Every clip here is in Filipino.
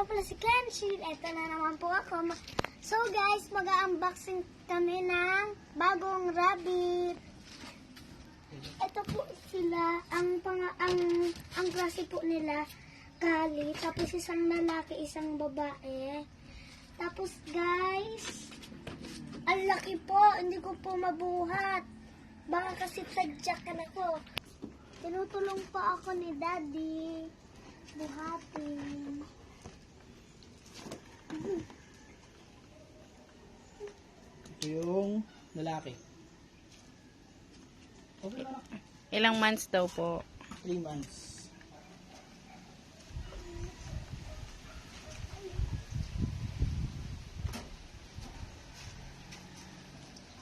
nga pala si Kenshi. Ito na naman po ako. So guys, mag-unboxing kami ng bagong rabbit. Ito po sila, ang klase po nila, Kali. Tapos isang lalaki, isang babae. Tapos guys, ang laki po, hindi ko po mabuhat. Baka kasi tadyakan ako. Tinutulong pa ako ni Daddy. Buhatin. Ito yung lalaki. Okay na. Ilang months daw po? 3 months.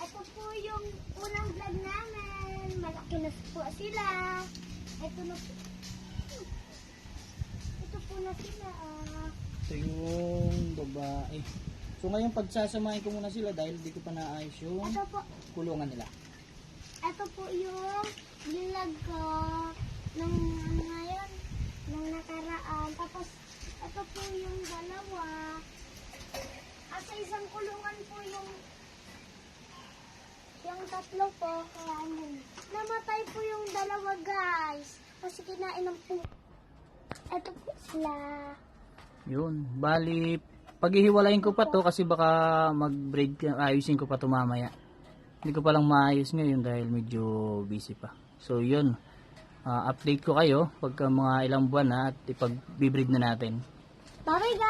Ito po yung unang vlog namin. Malaki na po sila. Ito na po. Ito po na sila. Ito yung babae. So ngayon pagsasamahin ko muna sila dahil hindi ko pa naayos yung Ito po. kulungan nila. Ito po yung vlog ko nung ano ngayon, nung nakaraan. Tapos, ito po yung dalawa. At sa isang kulungan po yung tatlo po. Kaya ano, namatay po yung dalawa guys. Kasi kinain ng po. Ito po sila. Yun. Bali, paghihiwalayin ko pa to kasi baka mag-breed, ayusin ko pa to mamaya. Hindi ko palang maayos ngayon dahil medyo busy pa. So yun, update ko kayo pagka mga ilang buwan na at ipag-breed na natin. Bye guys!